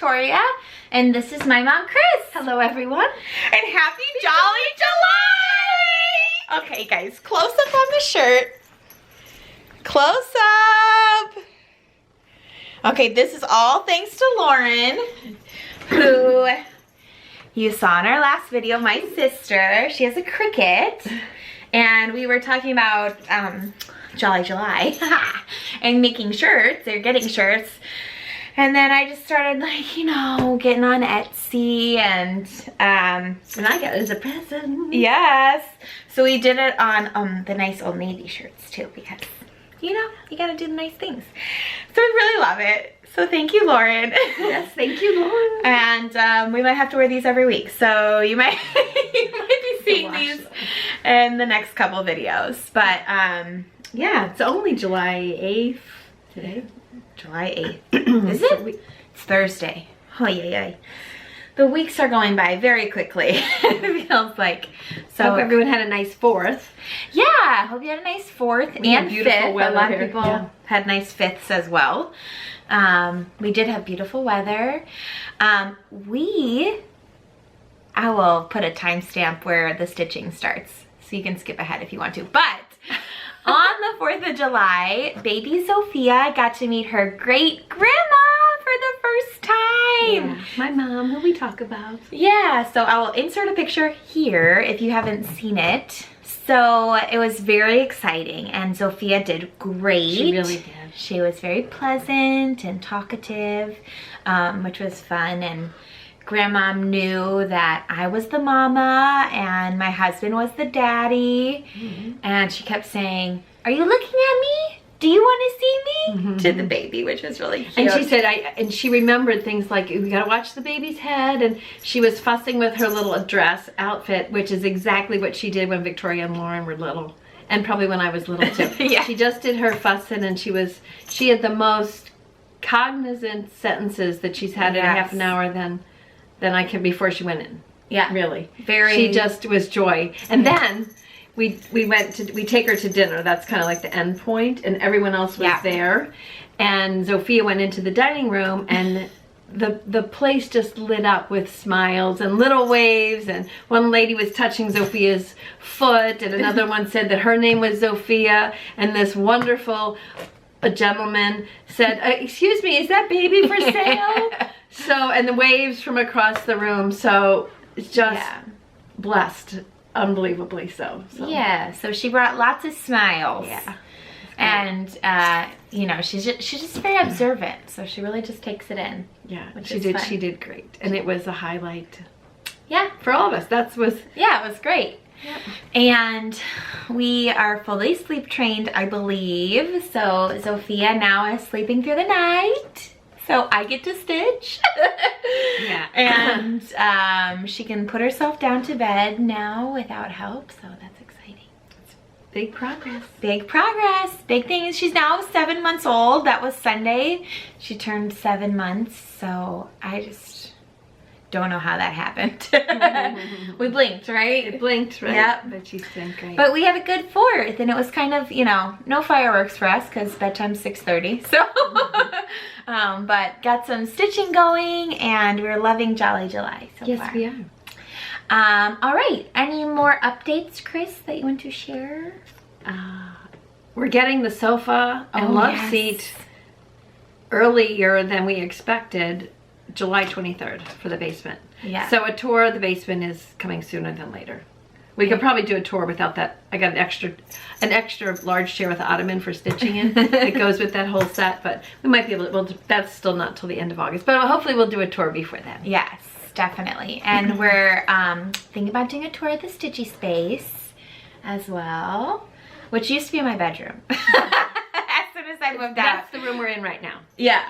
Victoria, and this is my mom, Chris. Hello, everyone. And happy Jolly July! Okay, guys, close up on the shirt. Close up. Okay, this is all thanks to Lauren, who you saw in our last video, my sister. She has a Cricut, and we were talking about Jolly July and making shirts or getting shirts. And then I just started, like, you know, getting on Etsy and I got it as a present. Yes. So we did it on the nice Old Navy shirts too, because, you know, you gotta do the nice things. So we really love it. So thank you, Lauren. Yes, thank you, Lauren. And we might have to wear these every week. So you might be seeing these in the next couple videos. But yeah, it's only July 8th today. July 8th. Is it? It's Thursday. Oh, yeah. The weeks are going by very quickly. It feels like. So hope everyone had a nice 4th. Yeah, hope you had a nice 4th and 5th. A lot of people had nice 5ths as well. We did have beautiful weather. I will put a timestamp where the stitching starts, so you can skip ahead if you want to. But on the 4th of July, baby Sophia got to meet her great grandma for the first time. Yeah, my mom, who we talk about. Yeah, so I will insert a picture here if you haven't seen it. So it was very exciting, and Sophia did great. She really did. She was very pleasant and talkative, which was fun. And Grandma knew that I was the mama and my husband was the daddy. And she kept saying, "Are you looking at me? Do you want to see me?" To the baby, which was really cute. And she said, and she remembered things like, we gotta watch the baby's head, and she was fussing with her little dress outfit, which is exactly what she did when Victoria and Lauren were little, and probably when I was little too. Yeah. She just did her fussing, and she had the most cognizant sentences that she's had in a half an hour than I can before she went in. Yeah, really. She just was joy. And then we take her to dinner. That's kind of like the end point, and everyone else was there. And Sophia went into the dining room, and the place just lit up with smiles and little waves. And one lady was touching Sophia's foot, and another one said that her name was Sophia. And this wonderful gentleman said, "Excuse me, is that baby for sale?" And the waves from across the room. So it's just blessed. Unbelievably so. Yeah, so she brought lots of smiles. Yeah. And you know, she's just very observant, so she really just takes it in. Yeah, she did great. And it was a highlight. Yeah. For all of us. It was great. Yep. And we are fully sleep trained, I believe. So Sophia now is sleeping through the night. So I get to stitch. Yeah. And she can put herself down to bed now without help, so that's exciting. It's big progress. Big progress. Big things. She's now 7 months old. That was Sunday. She turned 7 months, so I just don't know how that happened. We blinked, right? It blinked, right? Yep. But she's doing great. But we have a good 4th, and it was kind of, you know, no fireworks for us because bedtime's 6:30. So, but got some stitching going, and we're loving Jolly July so far. Yes, we are. All right. Any more updates, Chris, that you want to share? We're getting the sofa and love seat earlier than we expected. July 23rd for the basement. Yeah. So a tour of the basement is coming sooner than later. We could probably do a tour without that. I got an extra large chair with the ottoman for stitching in. It goes with that whole set, but we might be able to, that's still not till the end of August, but hopefully we'll do a tour before then. Yes, definitely. And we're thinking about doing a tour of the Stitchy space as well, which used to be in my bedroom. As soon as I moved out. That's the room we're in right now. Yeah.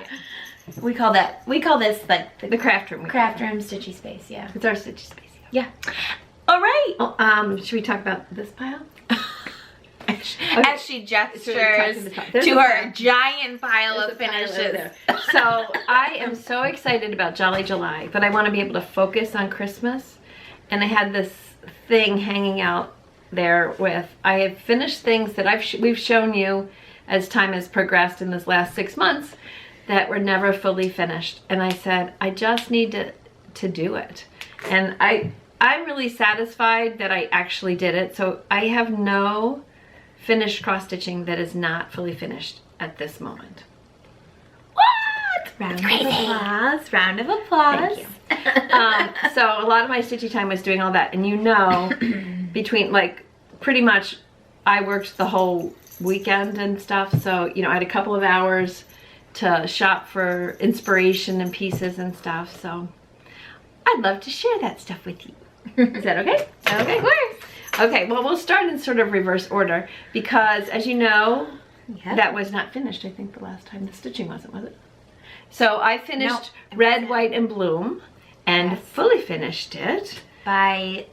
We call this like the craft room. Craft room, Stitchy space, yeah. It's our Stitchy space. Yeah. All right. Oh, should we talk about this pile? As she gestures to her giant pile of finishes. So I am so excited about Jolly July, but I want to be able to focus on Christmas. And I had this thing hanging out there with, I have finished things that we've shown you as time has progressed in this last 6 months, that were never fully finished. And I said, I just need to do it. And I'm really satisfied that I actually did it. So I have no finished cross stitching that is not fully finished at this moment. What? Round of applause. Round of applause. Thank you. So a lot of my stitchy time was doing all that. And you know, between like pretty much I worked the whole weekend and stuff. So, you know, I had a couple of hours to shop for inspiration and pieces and stuff. So I'd love to share that stuff with you. Is that okay? Okay. Of course. Okay, well, we'll start in sort of reverse order because, as you know, that was not finished, I think, the last time. The stitching wasn't, was it? So I finished Red, White, and Bloom and fully finished it. By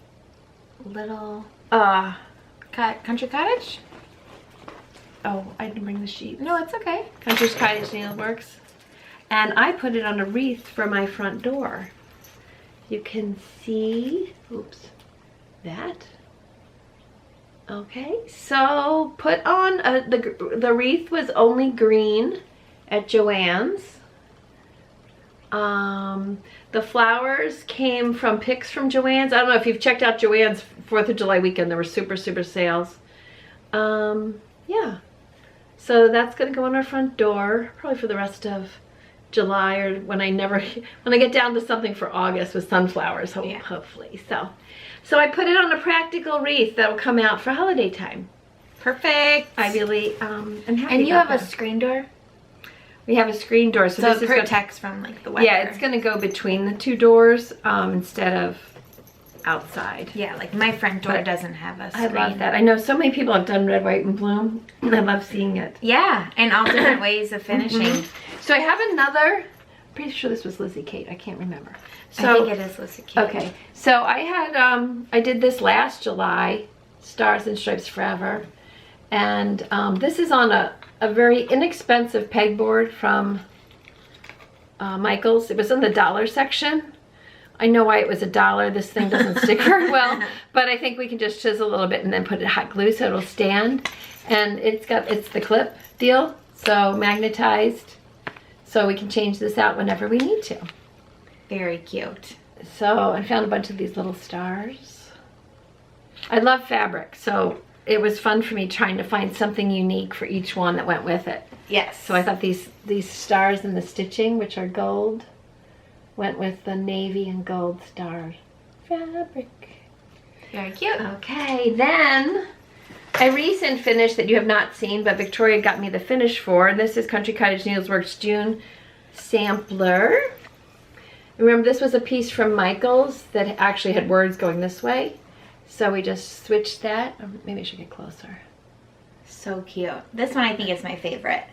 Little Country Cottage? Oh, I didn't bring the sheet. No, it's okay. Country's Cottage Needleworks. And I put it on a wreath for my front door. You can see, oops, that. Okay, so put on, the wreath was only green at Joann's. The flowers came from picks from Joann's. I don't know if you've checked out Joann's 4th of July weekend. There were super sales. Yeah, so that's gonna go on our front door, probably for the rest of July, or when I get down to something for August with sunflowers, hopefully. So I put it on a practical wreath that will come out for holiday time. Perfect. I really am happy. And you about have that. a screen door? We have a screen door, So this it is protects from like the weather. Yeah, it's gonna go between the two doors instead of outside. Yeah, like my front door doesn't have a screen. I love that. I know so many people have done Red, White, and Bloom. I love seeing it. Yeah, and all different ways of finishing. So I have another, pretty sure this was Lizzie Kate, I can't remember. So, I think it is Lizzie Kate. Okay, so I had, I did this last July, Stars and Stripes Forever. And this is on a very inexpensive pegboard from Michael's. It was in the dollar section. I know why it was $1. This thing doesn't stick very well, but I think we can just chisel a little bit and then put it hot glue so it'll stand. And it's the clip deal, so magnetized, so we can change this out whenever we need to. Very cute. So I found a bunch of these little stars. I love fabric, so it was fun for me trying to find something unique for each one that went with it. Yes. So I thought these stars in the stitching, which are gold, went with the navy and gold star fabric. Very cute. Okay, then a recent finish that you have not seen, but Victoria got me the finish for, and this is Country Cottage Needleworks June sampler. Remember, this was a piece from Michael's that actually had words going this way. So we just switched that. Maybe I should get closer. So cute. This one I think is my favorite.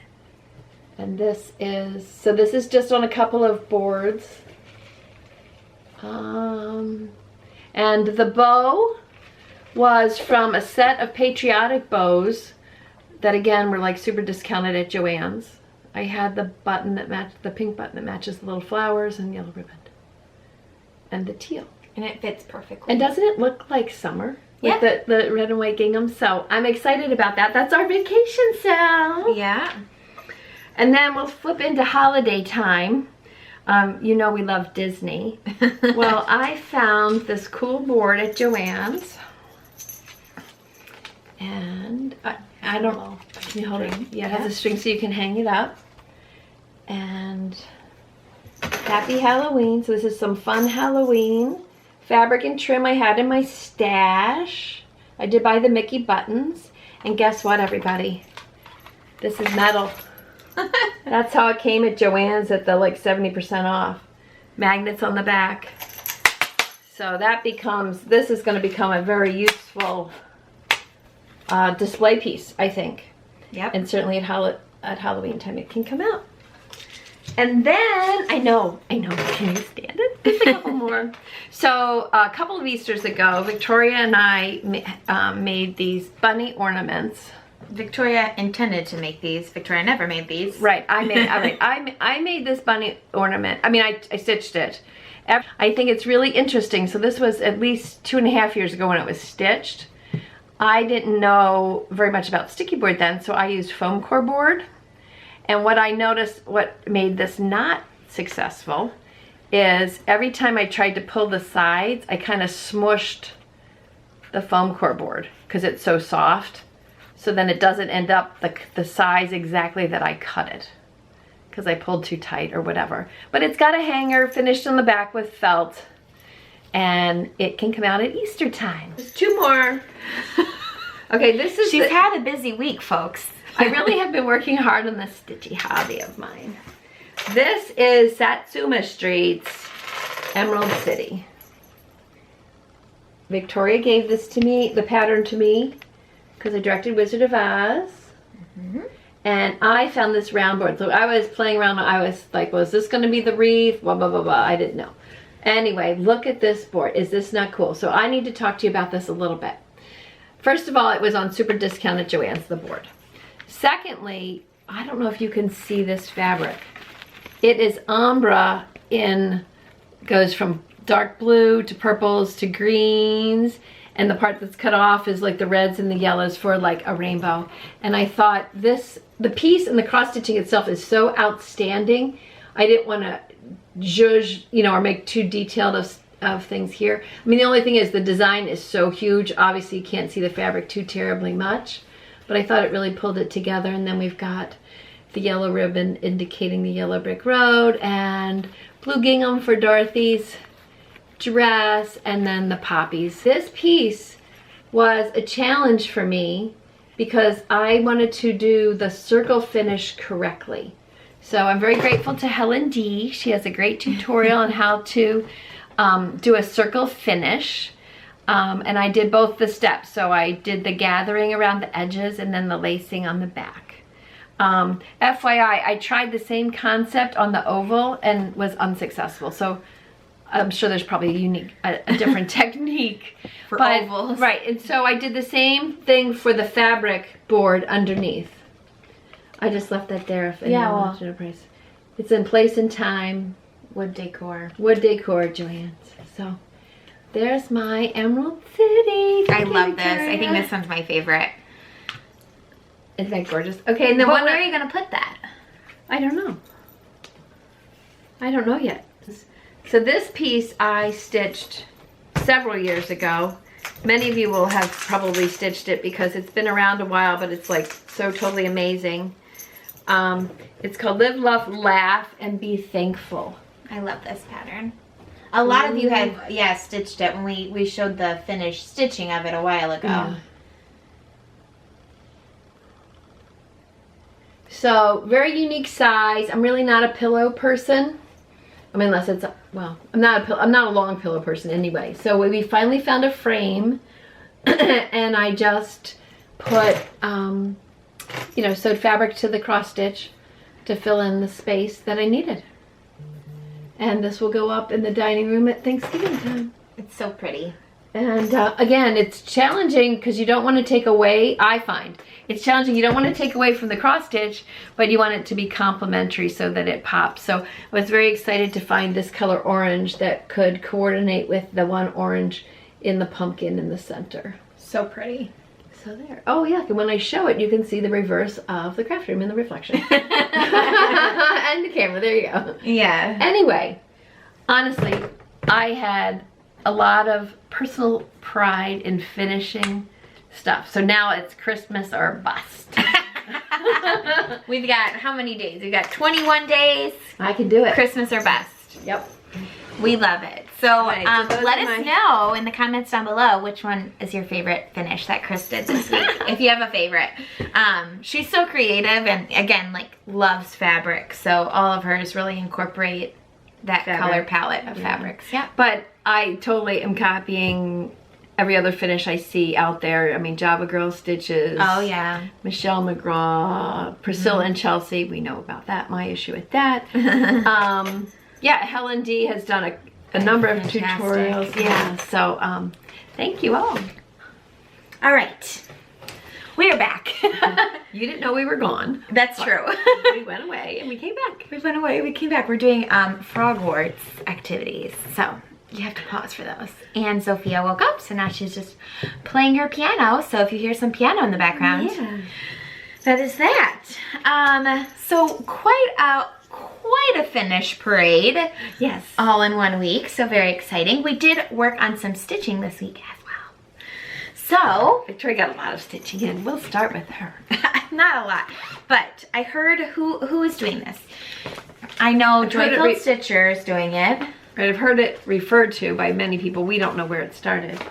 And this is just on a couple of boards. And the bow was from a set of patriotic bows that again were like super discounted at Joann's. I had the button that matched, the pink button that matches the little flowers and yellow ribbon. And the teal. And it fits perfectly. And doesn't it look like summer? Yeah. With the red and white gingham. So I'm excited about that. That's our vacation sale. Yeah. And then we'll flip into holiday time. You know we love Disney. Well, I found this cool board at Joann's. And I don't know. Can you hold it? Yeah, it has a string so you can hang it up. And Happy Halloween. So this is some fun Halloween fabric and trim I had in my stash. I did buy the Mickey buttons. And guess what, everybody? This is metal. That's how it came at Joann's at the like 70% off. Magnets on the back. So that this is going to become a very useful display piece, I think. Yep. And certainly at Halloween time it can come out. And then, I know, can you stand it? Just a couple more. So a couple of Easters ago, Victoria and I made these bunny ornaments. Victoria intended to make these. Victoria never made these. Right, I made this bunny ornament. I mean, I stitched it. I think it's really interesting. So this was at least 2.5 years ago when it was stitched. I didn't know very much about sticky board then, so I used foam core board. And what I noticed, what made this not successful, is every time I tried to pull the sides, I kind of smushed the foam core board because it's so soft. So then it doesn't end up the size exactly that I cut it because I pulled too tight or whatever. But it's got a hanger finished on the back with felt, and it can come out at Easter time. There's 2 more. Okay, this is She's had a busy week, folks. I really have been working hard on this stitchy hobby of mine. This is Satsuma Street's Emerald City. Victoria gave this to me, the pattern to me, because I directed Wizard of Oz. And I found this round board. So I was playing around. I was like, well, is this going to be the wreath? Blah, blah, blah, blah. I didn't know. Anyway, look at this board. Is this not cool? So I need to talk to you about this a little bit. First of all, it was on super discount at Joann's, the board. Secondly, I don't know if you can see this fabric. It is ombre goes from dark blue to purples to greens, and the part that's cut off is like the reds and the yellows for like a rainbow. And I thought the piece and the cross stitching itself is so outstanding. I didn't want to judge, or make too detailed of things here. I mean, the only thing is the design is so huge. Obviously, you can't see the fabric too terribly much, but I thought it really pulled it together. And then we've got the yellow ribbon indicating the yellow brick road, and blue gingham for Dorothy's dress, and then the poppies. This piece was a challenge for me because I wanted to do the circle finish correctly. So I'm very grateful to Helen D. She has a great tutorial on how to do a circle finish. And I did both the steps. So I did the gathering around the edges and then the lacing on the back. FYI, I tried the same concept on the oval and was unsuccessful. So I'm sure there's probably a different technique for ovals. Right, and so I did the same thing for the fabric board underneath. I just left that there if anyone wants to know price. It's in place and time. Wood decor. Wood decor, Joann's. So there's my Emerald City. I love this. I think this one's my favorite. Isn't that gorgeous? Okay, and then where are you gonna put that? I don't know. I don't know yet. So this piece I stitched several years ago. Many of you will have probably stitched it because it's been around a while, but it's like so totally amazing. It's called Live, Love, Laugh, and Be Thankful. I love this pattern. A lot of you have, stitched it when we showed the finished stitching of it a while ago. Yeah. So very unique size. I'm really not a pillow person. I mean, unless it's, I'm not a long pillow person anyway. So we finally found a frame and I just put, sewed fabric to the cross stitch to fill in the space that I needed. And this will go up in the dining room at Thanksgiving time. It's so pretty. And again, it's challenging because you don't want to take away, I find, it's challenging. You don't want to take away from the cross stitch, but you want it to be complementary so that it pops. So I was very excited to find this color orange that could coordinate with the one orange in the pumpkin in the center. So pretty. So there. Oh yeah, and when I show it, you can see the reverse of the craft room in the reflection. And the camera, there you go. Yeah. Anyway, honestly, I had a lot of personal pride in finishing stuff. So now it's Christmas or bust. We've got how many days? We've got 21 days. I can do it. Christmas or bust. Yep. We love it. So let us know in the comments down below which one is your favorite finish that Chris did this week. If you have a favorite. She's so creative and again, loves fabric. So all of hers really incorporate that color palette of fabrics. Yeah. But I totally am copying every other finish I see out there. I mean, Java Girl Stitches. Oh, yeah. Michelle McGraw, Priscilla and Chelsea. We know about that, my issue with that. Yeah, Helen D has done a number of tutorials. Yeah, so thank you all. All right. We're back. You didn't know we were gone. That's true. We went away and we came back. We went away, we came back. We're doing Frogwarts activities. So you have to pause for those. And Sophia woke up, so now she's just playing her piano. So if you hear some piano in the background, that is that. So quite a finish parade. Yes. All in 1 week, so very exciting. We did work on some stitching this week as well. So, Victoria got a lot of stitching in. We'll start with her. not a lot, but I heard who is doing this. I know Joyful Stitcher is doing it. Right, I've heard it referred to by many people. We don't know where it started.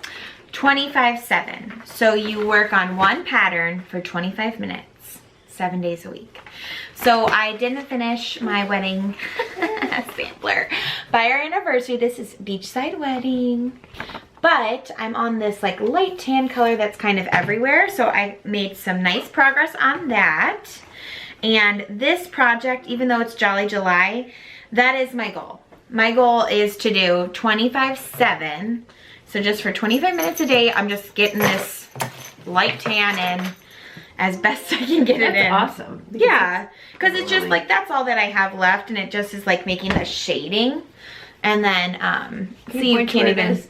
25/7. So you work on one pattern for 25 minutes, 7 days a week. So I didn't finish my wedding sampler by our anniversary. This is Beachside Wedding. But I'm on this like light tan color that's kind of everywhere. So I made some nice progress on that. And this project, even though it's Jolly July, that is my goal. My goal is to do 25/7. So just for 25 minutes a day, I'm just getting this light tan in as best I can get it in. That's awesome. Yeah, because it's just like, that's all that I have left, and it just is like making the shading. And then, see, you can't even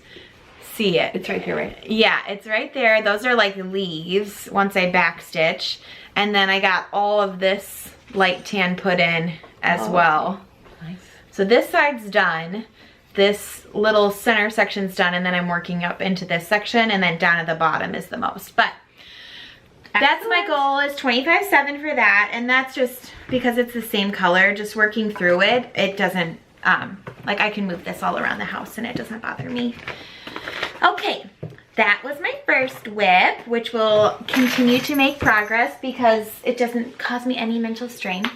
see it. It's right here, right? Yeah, it's right there. Those are like leaves once I backstitch. And then I got all of this light tan put in as well. Nice. So this side's done. This little center section's done, and then I'm working up into this section, and then down at the bottom is the most. But that's my goal, is 25/7 for that, and that's just because it's the same color, just working through it. It doesn't, like I can move this all around the house and it doesn't bother me. Okay, that was my first whip, which will continue to make progress because it doesn't cause me any mental strain.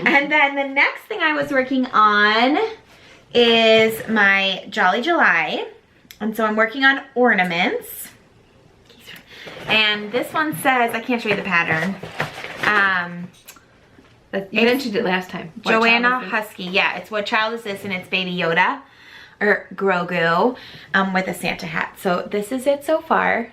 And then the next thing I was working on is my Jolly July. And so I'm working on Ornaments. And this one says, I can't show you the pattern. You mentioned it last time. Joanna Husky. Yeah, it's What Child Is This? And it's Baby Yoda, or Grogu, with a Santa hat. So this is it so far.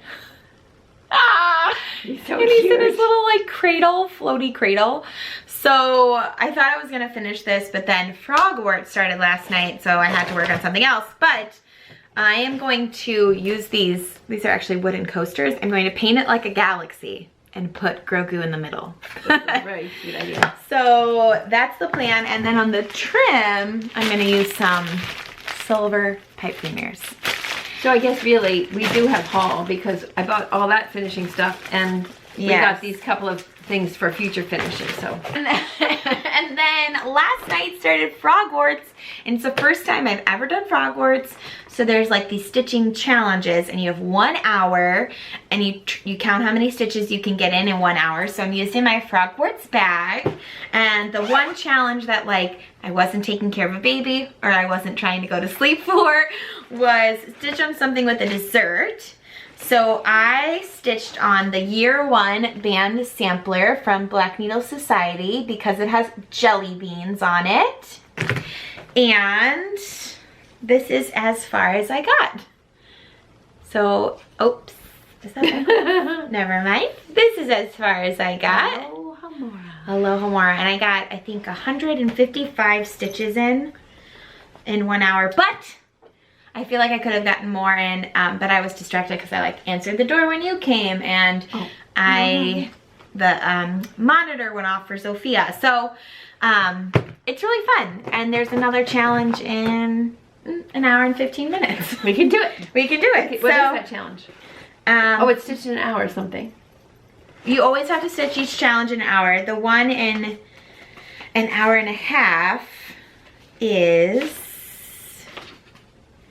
He's so and he's cute. in his little like cradle, floaty cradle. So I thought I was gonna finish this, but then Frogwarts started last night, so I had to work on something else. But I am going to use these are actually wooden coasters. I'm going to paint it like a galaxy and put Grogu in the middle. Very cute idea. So that's the plan. And then on the trim, I'm gonna use some silver pipe cleaners. So I guess really we do have haul because I bought all that finishing stuff, and we got these couple of things for future finishes. So and then last night started Frogwarts, and it's the first time I've ever done Frogwarts. So there's like these stitching challenges, and you have 1 hour, and you count how many stitches you can get in 1 hour. So I'm using my Frogwarts bag, and the one challenge that like I wasn't taking care of a baby, or I wasn't trying to go to sleep for, was stitch on something with a dessert. So I stitched on the Year 1 band sampler from Black Needle Society because it has jelly beans on it. And this is as far as I got. So, oops, is that bad? Never mind. This is as far as I got. Alohomora. And I got, I think, 155 stitches in 1 hour. But I feel like I could have gotten more in, but I was distracted because I like answered the door when you came, and the monitor went off for Sophia. So it's really fun, and there's another challenge in 1 hour and 15 minutes. we can do it. We can do it. What is that challenge? Oh, it's stitched in an hour or something. You always have to stitch each challenge in an hour. The one in 1.5 hours is,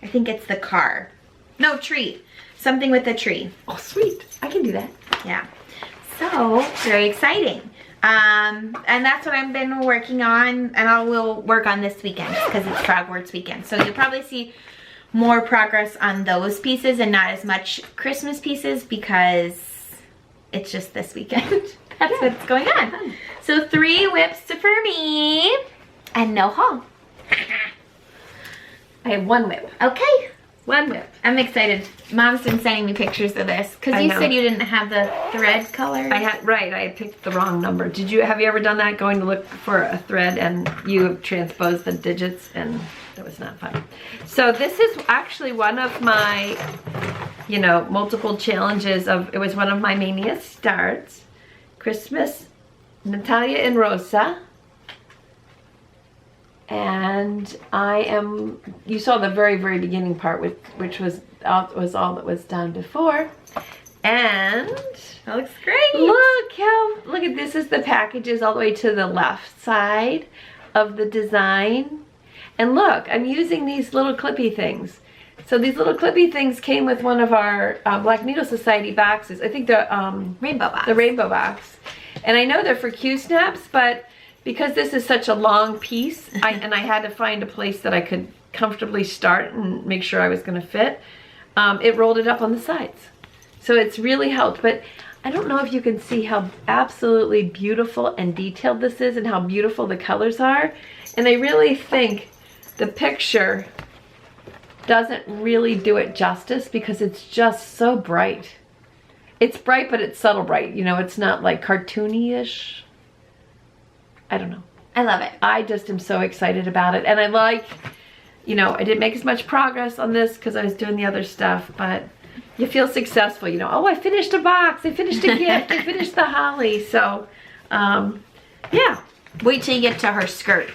I think it's the car. No, tree. Something with a tree. Oh, sweet. I can do that. Yeah. So, very exciting. And that's what I've been working on, and I will work on this weekend because it's Frogwarts weekend. So you'll probably see more progress on those pieces and not as much Christmas pieces because it's just this weekend. That's what's going on. So 3 whips for me and no haul. I have 1 whip. Okay. 1 whip. I'm excited. Mom's been sending me pictures of this because you said you didn't have the thread color. I picked the wrong number. Have you ever done that, going to look for a thread and you transposed the digits, and that was not fun. So this is actually one of my, multiple challenges it was one of my Mania starts. Christmas Natalia and Rosa. And you saw the very, very beginning part, which was all that was done before. And that looks great. Look at this is the packages all the way to the left side of the design. And look, I'm using these little clippy things. So these little clippy things came with one of our Black Needle Society boxes. I think the rainbow box. The rainbow box. And I know they're for Q-snaps, but because this is such a long piece, and I had to find a place that I could comfortably start and make sure I was going to fit, it rolled it up on the sides. So it's really helped. But I don't know if you can see how absolutely beautiful and detailed this is and how beautiful the colors are. And I really think the picture doesn't really do it justice because it's just so bright. It's bright, but it's subtle bright. You know, it's not like cartoony-ish. I don't know. I love it. I just am so excited about it. And I like, you know, I didn't make as much progress on this because I was doing the other stuff, but you feel successful. You know, oh, I finished a box. I finished a gift. I finished the holly. So, yeah. Wait till you get to her skirt,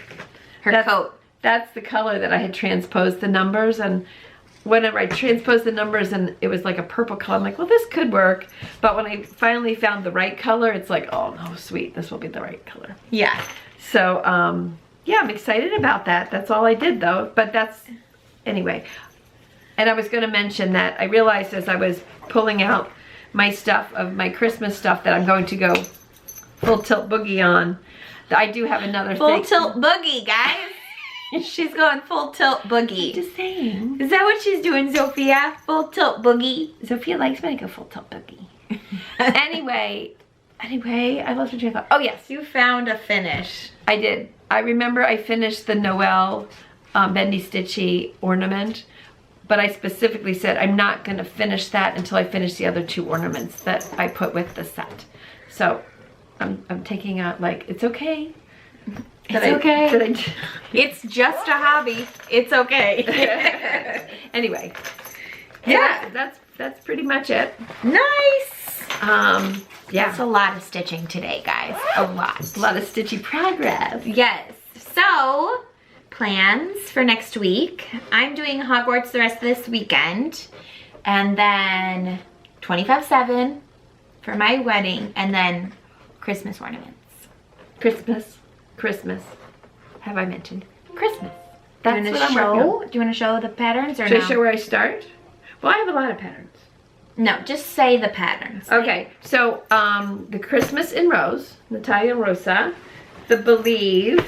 her coat. That's the color that I had transposed the numbers. And whenever I transposed the numbers and it was like a purple color, I'm like, well, this could work. But when I finally found the right color, it's like, oh, no, sweet. This will be the right color. Yeah. So, yeah, I'm excited about that. That's all I did, though. But that's, anyway. And I was going to mention that I realized as I was pulling out my stuff of my Christmas stuff that I'm going to go full tilt boogie on. I do have another full tilt boogie, guys. She's going full tilt boogie. Just saying. Is that what she's doing, Sophia? Full tilt boogie. Sophia likes when I go full tilt boogie. Anyway, I lost my train of thought. Oh yes, you found a finish. I did. I remember I finished the Noel Bendy Stitchy ornament, but I specifically said I'm not going to finish that until I finish the other 2 ornaments that I put with the set. So I'm taking out, like, it's okay. It's okay. It's just a hobby. It's okay. Anyway. Yeah. That's pretty much it. Nice. Yeah. It's a lot of stitching today, guys. A lot. A lot of stitchy progress. Yes. So, plans for next week. I'm doing Hogwarts the rest of this weekend. And then 25/7 for my wedding. And then Christmas ornaments. Christmas. Have I mentioned? Christmas. That's do you what I'm working on. Do you want to show the patterns or Should no? I show where I start? Well, I have a lot of patterns. No, just say the patterns. Okay, so the Christmas in Rose, Natalia and Rosa, the Believe,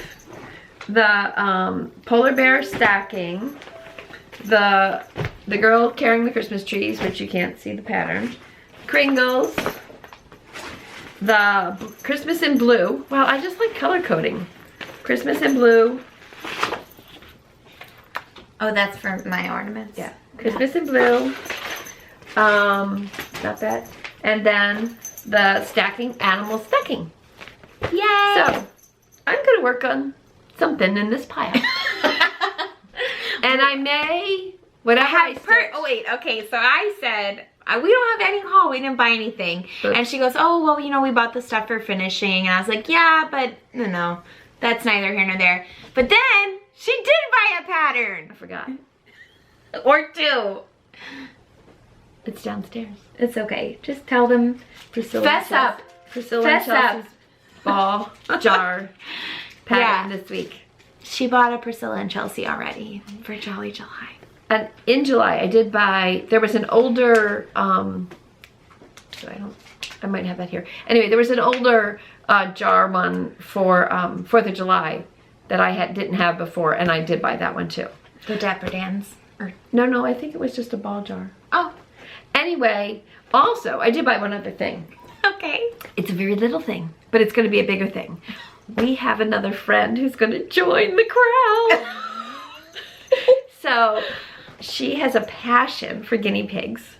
the Polar Bear stacking, the girl carrying the Christmas trees, which you can't see the pattern, Kringles, the Christmas in Blue. Well, I just like color coding. Christmas in Blue. Oh, that's for my ornaments? Yeah. Christmas in Blue. Not that. And then the stacking, animal stacking. Yay! So, I'm going to work on something in this pile. And I may, whatever I start. Oh, wait. Okay, so I said, we don't have any haul. We didn't buy anything. And she goes, oh, well, you know, we bought the stuff for finishing. And I was like, yeah, but, no, that's neither here nor there. But then, she did buy a pattern. I forgot. Or 2. It's downstairs. It's okay. Just tell them. Priscilla Fess up. Priscilla Fess and Chelsea's ball jar pattern Yeah. this week. She bought a Priscilla and Chelsea already for Jolly July. And in July, I did buy, there was an older, I might have that here. Anyway, there was an older jar one for 4th of July that I didn't have before, and I did buy that one too. The Dapper Dans. No, I think it was just a ball jar. Oh. Anyway, also, I did buy one other thing. Okay. It's a very little thing, but it's going to be a bigger thing. We have another friend who's going to join the crowd. So, she has a passion for guinea pigs.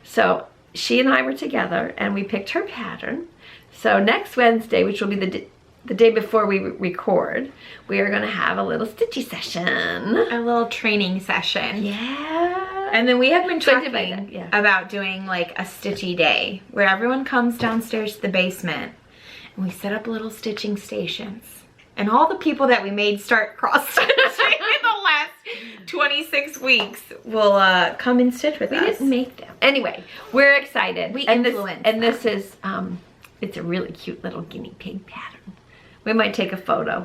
So, she and I were together, and we picked her pattern. So, next Wednesday, which will be the day before we record, we are going to have a little stitchy session. A little training session. Yeah. And then we have been So I did talking buy that, yeah. about doing like a stitchy day where everyone comes downstairs to the basement and we set up little stitching stations. And all the people that we made start cross-stitching in the last 26 weeks will come and stitch with us. We didn't make them. Anyway, we're excited. We influenced. And this is, it's a really cute little guinea pig pattern. We might take a photo.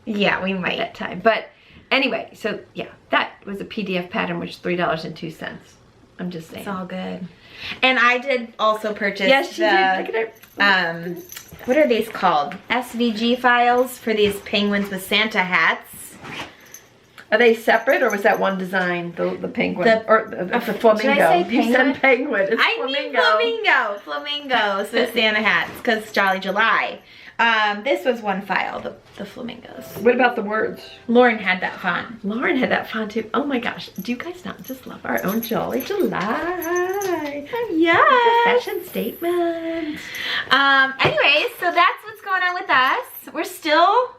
Yeah, we might. At that time. But anyway, so yeah, that was a PDF pattern, which is $3.02. I'm just saying. It's all good. And I did also purchase yes, you did. Look at it. What are these called? SVG files for these penguins with Santa hats. Are they separate, or was that one design, the penguin? Or the flamingo? Did I say penguin? You said penguin. It's I flamingo. mean flamingo. Flamingos with Santa hats, because Jolly July. This was one file, the flamingos. What about the words? Lauren had that font. Lauren had that font too. Oh my gosh. Do you guys not just love our own Jolly July? Yes. It's a fashion statement. Anyways, so that's what's going on with us. We're still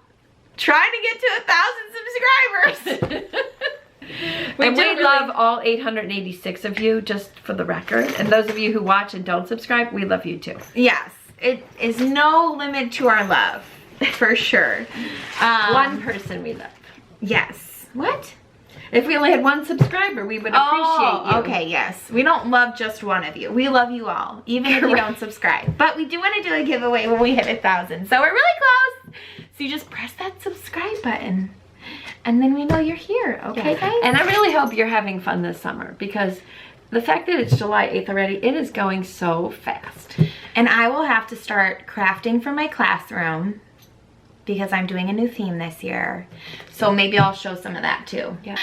trying to get to 1,000 subscribers. We love all 886 of you, just for the record. And those of you who watch and don't subscribe, we love you too. Yes. It is no limit to our love, for sure. One person we love. Yes. What? If we only had one subscriber, we would appreciate you. Okay, yes. We don't love just one of you. We love you all, even if you don't subscribe. But we do want to do a giveaway when we hit 1,000. So we're really close. So you just press that subscribe button, and then we know you're here. Okay, guys? And I really hope you're having fun this summer, because the fact that it's July 8th already, it is going so fast. And I will have to start crafting for my classroom, because I'm doing a new theme this year. So maybe I'll show some of that too. Yeah.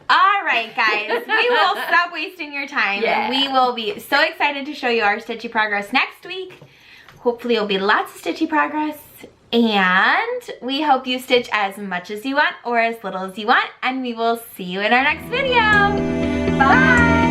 All right, guys, we will stop wasting your time. Yeah. We will be so excited to show you our stitchy progress next week. Hopefully it'll be lots of stitchy progress. And we hope you stitch as much as you want or as little as you want. And we will see you in our next video. Bye.